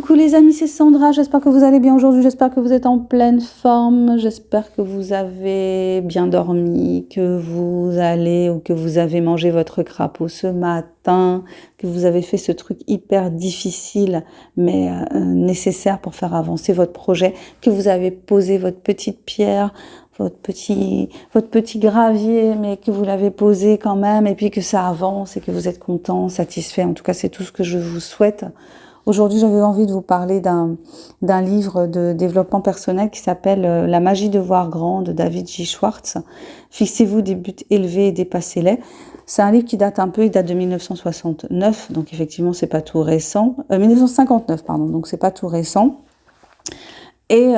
Coucou les amis, c'est Sandra, j'espère que vous allez bien aujourd'hui, j'espère que vous êtes en pleine forme, j'espère que vous avez bien dormi, que vous allez ou que vous avez mangé votre crapaud ce matin, que vous avez fait ce truc hyper difficile mais nécessaire pour faire avancer votre projet, que vous avez posé votre petite pierre, votre petit gravier, mais que vous l'avez posé quand même, et puis que ça avance et que vous êtes content, satisfait. En tout cas, c'est tout ce que je vous souhaite. Aujourd'hui, j'avais envie de vous parler d'un livre de développement personnel qui s'appelle La magie de voir grand de David J. Schwartz. Fixez-vous des buts élevés et dépassez-les. C'est un livre qui date un peu, il date de 1969, donc effectivement, c'est pas tout récent. 1959, pardon, donc c'est pas tout récent. Et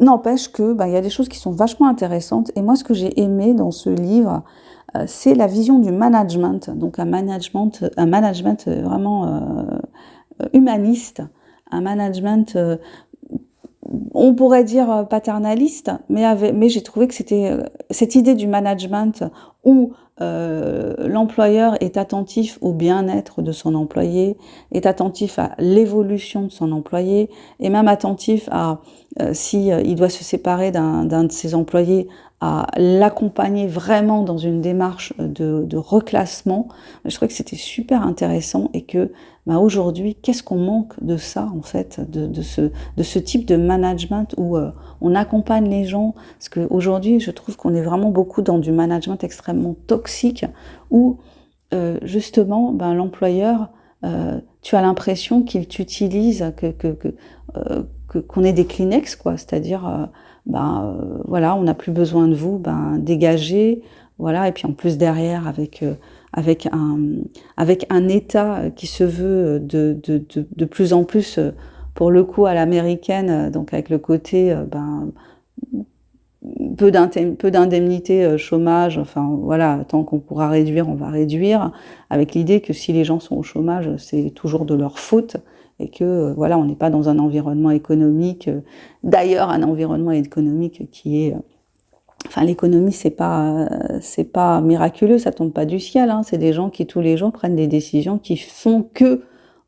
n'empêche que il y a des choses qui sont vachement intéressantes. Et moi, ce que j'ai aimé dans ce livre, c'est la vision du management. Donc un management vraiment humaniste, un management, on pourrait dire paternaliste, mais j'ai trouvé que c'était cette idée du management où l'employeur est attentif au bien-être de son employé, est attentif à l'évolution de son employé, et même attentif à si il doit se séparer d'un de ses employés, à l'accompagner vraiment dans une démarche de reclassement. Je trouvais que c'était super intéressant et que aujourd'hui, qu'est-ce qu'on manque de ça en fait, de ce type de management où on accompagne les gens, parce qu'aujourd'hui, je trouve qu'on est vraiment beaucoup dans du management extrêmement toxique où justement, l'employeur, tu as l'impression qu'il t'utilise, qu'on est des Kleenex, quoi, c'est-à-dire voilà, on n'a plus besoin de vous, dégagez, voilà, et puis en plus derrière avec un État qui se veut de plus en plus pour le coup à l'américaine, donc avec le côté peu d'indemnités chômage, enfin voilà, tant qu'on pourra réduire, on va réduire, avec l'idée que si les gens sont au chômage, c'est toujours de leur faute, et que voilà, on n'est pas dans un environnement économique, d'ailleurs un environnement économique qui est, l'économie c'est pas miraculeux, ça tombe pas du ciel, hein, c'est des gens qui tous les jours prennent des décisions qui font que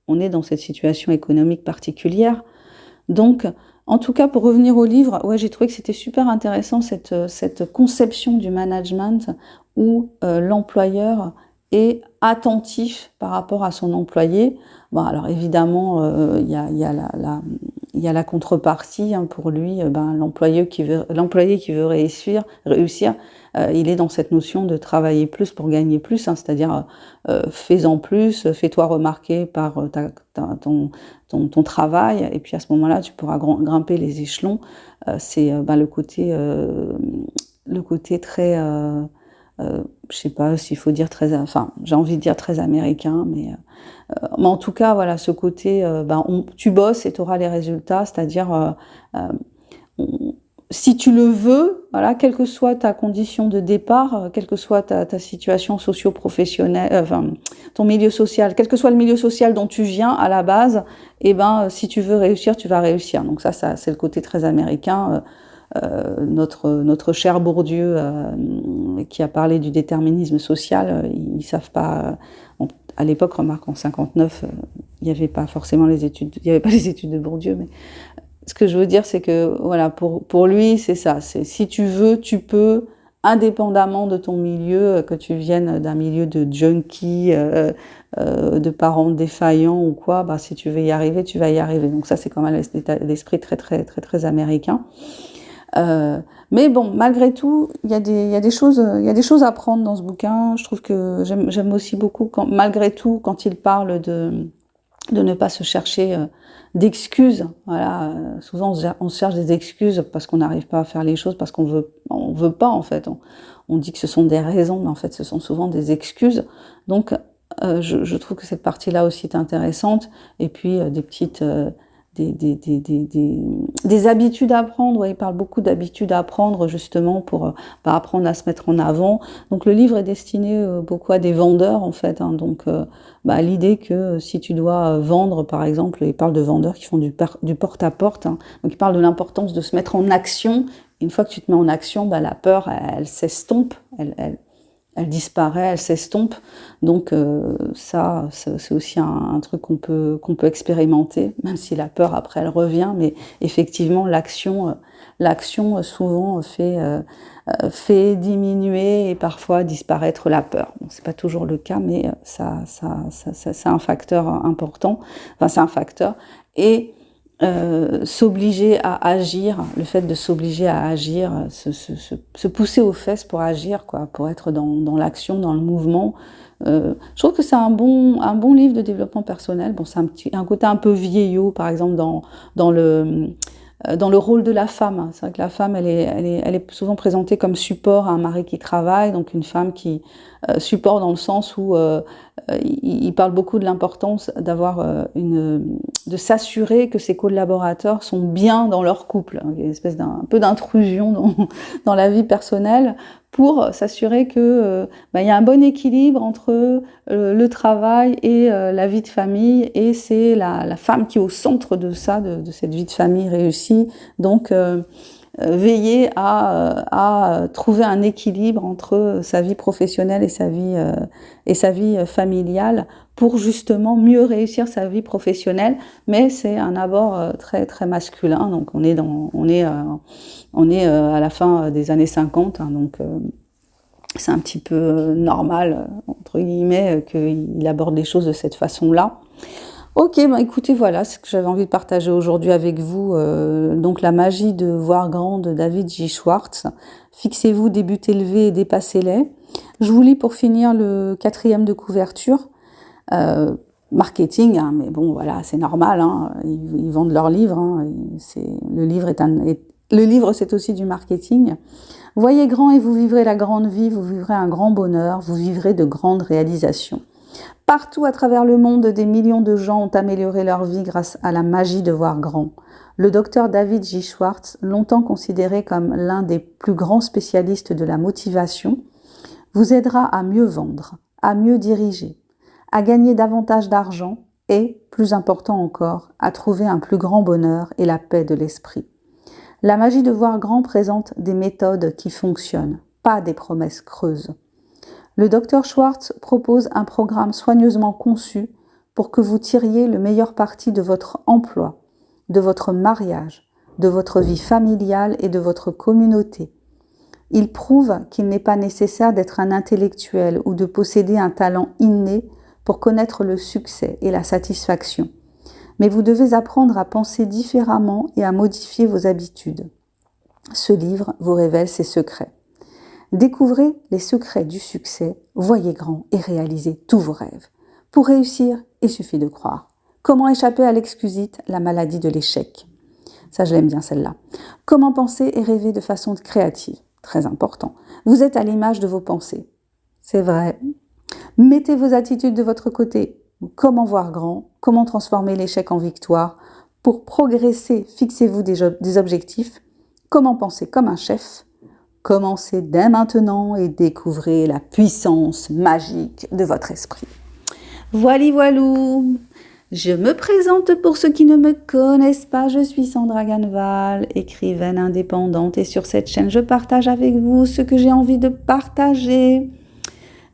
on est dans cette situation économique particulière. Donc, en tout cas, pour revenir au livre, ouais, j'ai trouvé que c'était super intéressant cette conception du management où l'employeur est attentif par rapport à son employé. Bon, alors évidemment, il y a la contrepartie, hein, pour lui, l'employé qui veut réussir, il est dans cette notion de travailler plus pour gagner plus, hein, c'est-à-dire fais-en plus, fais-toi remarquer par ton travail, et puis à ce moment-là, tu pourras grimper les échelons. C'est le côté très, je sais pas s'il faut dire très, j'ai envie de dire très américain, mais en tout cas, voilà, ce côté, tu bosses et tu auras les résultats, c'est-à-dire si tu le veux, voilà, quelle que soit ta condition de départ, quelle que soit ta situation socio-professionnelle, ton milieu social, quel que soit le milieu social dont tu viens à la base, si tu veux réussir, tu vas réussir. Donc ça c'est le côté très américain. Notre cher Bourdieu, qui a parlé du déterminisme social, ils savent pas. À l'époque, remarque, en 59, il n'y avait pas forcément les études de Bourdieu, mais ce que je veux dire, c'est que voilà, pour lui, c'est ça. C'est si tu veux, tu peux, indépendamment de ton milieu, que tu viennes d'un milieu de junkie, de parents défaillants ou quoi, si tu veux y arriver, tu vas y arriver. Donc ça, c'est quand même l'esprit très très très très américain. Mais bon, malgré tout, il y a des choses à prendre dans ce bouquin. Je trouve que j'aime aussi beaucoup malgré tout, quand il parle de ne pas se chercher d'excuses. Voilà, souvent on se cherche des excuses parce qu'on n'arrive pas à faire les choses, parce qu'on veut pas en fait. On dit que ce sont des raisons, mais en fait ce sont souvent des excuses. Donc je trouve que cette partie-là aussi est intéressante. Et puis des petites des habitudes à prendre. Ouais, il parle beaucoup d'habitudes à prendre justement pour apprendre à se mettre en avant. Donc le livre est destiné beaucoup à des vendeurs en fait, hein. Donc l'idée que si tu dois vendre par exemple, il parle de vendeurs qui font du porte-à-porte, hein. Donc il parle de l'importance de se mettre en action. Une fois que tu te mets en action, la peur elle s'estompe, elle disparaît, elle s'estompe. Donc ça, c'est aussi un truc qu'on peut expérimenter, même si la peur après elle revient. Mais effectivement, l'action souvent fait diminuer et parfois disparaître la peur. Bon, c'est pas toujours le cas, mais ça c'est un facteur important. Enfin, c'est un facteur. Et s'obliger à agir, le fait de s'obliger à agir, se pousser aux fesses pour agir, quoi, pour être dans l'action, dans le mouvement. Je trouve que c'est un bon livre de développement personnel. Bon, c'est un côté un peu vieillot, par exemple, dans le rôle de la femme. C'est vrai que la femme, elle est souvent présentée comme support à un mari qui travaille, donc une femme qui support dans le sens où il parle beaucoup de l'importance de s'assurer que ses collaborateurs sont bien dans leur couple. Il y a une espèce d'un peu d'intrusion dans la vie personnelle pour s'assurer que il y a un bon équilibre entre le travail et la vie de famille, et c'est la femme qui est au centre de ça, de cette vie de famille réussie. Donc veiller à trouver un équilibre entre sa vie professionnelle et sa vie familiale pour justement mieux réussir sa vie professionnelle. Mais c'est un abord très très masculin. Donc on est à la fin des années 50, hein, donc c'est un petit peu normal entre guillemets qu'il aborde les choses de cette façon-là. Ok, écoutez, voilà ce que j'avais envie de partager aujourd'hui avec vous. Donc la magie de voir grand de David J. Schwartz. Fixez-vous des buts élevés et dépassez-les. Je vous lis pour finir le 4e de couverture. Marketing, hein, mais bon voilà, c'est normal, hein, ils vendent leurs livres. Hein, le livre, c'est aussi du marketing. Voyez grand et vous vivrez la grande vie, vous vivrez un grand bonheur, vous vivrez de grandes réalisations. Partout à travers le monde, des millions de gens ont amélioré leur vie grâce à la magie de voir grand. Le docteur David J. Schwartz, longtemps considéré comme l'un des plus grands spécialistes de la motivation, vous aidera à mieux vendre, à mieux diriger, à gagner davantage d'argent et, plus important encore, à trouver un plus grand bonheur et la paix de l'esprit. La magie de voir grand présente des méthodes qui fonctionnent, pas des promesses creuses. Le docteur Schwartz propose un programme soigneusement conçu pour que vous tiriez le meilleur parti de votre emploi, de votre mariage, de votre vie familiale et de votre communauté. Il prouve qu'il n'est pas nécessaire d'être un intellectuel ou de posséder un talent inné pour connaître le succès et la satisfaction. Mais vous devez apprendre à penser différemment et à modifier vos habitudes. Ce livre vous révèle ses secrets. Découvrez les secrets du succès, voyez grand et réalisez tous vos rêves. Pour réussir, il suffit de croire. Comment échapper à l'excusite, la maladie de l'échec? Ça, je l'aime bien celle-là. Comment penser et rêver de façon créative? Très important. Vous êtes à l'image de vos pensées. C'est vrai. Mettez vos attitudes de votre côté. Comment voir grand? Comment transformer l'échec en victoire? Pour progresser, fixez-vous des objectifs. Comment penser comme un chef? Commencez dès maintenant et découvrez la puissance magique de votre esprit. Voilou. Je me présente pour ceux qui ne me connaissent pas. Je suis Sandra Ganval, écrivaine indépendante, et sur cette chaîne, je partage avec vous ce que j'ai envie de partager.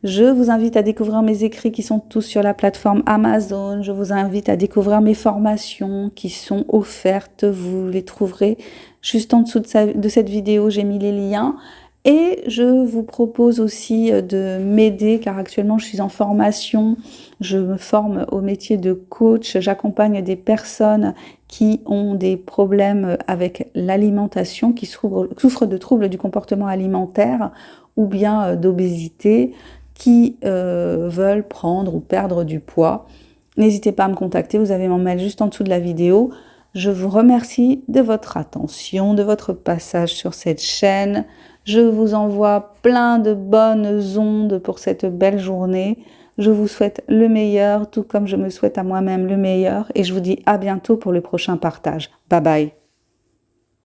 Je vous invite à découvrir mes écrits qui sont tous sur la plateforme Amazon. Je vous invite à découvrir mes formations qui sont offertes. Vous les trouverez juste en dessous de cette vidéo. J'ai mis les liens. Et je vous propose aussi de m'aider, car actuellement je suis en formation. Je me forme au métier de coach. J'accompagne des personnes qui ont des problèmes avec l'alimentation, qui souffrent de troubles du comportement alimentaire ou bien d'obésité, qui veulent prendre ou perdre du poids. N'hésitez pas à me contacter, vous avez mon mail juste en dessous de la vidéo. Je vous remercie de votre attention, de votre passage sur cette chaîne. Je vous envoie plein de bonnes ondes pour cette belle journée. Je vous souhaite le meilleur, tout comme je me souhaite à moi-même le meilleur. Et je vous dis à bientôt pour le prochain partage. Bye bye.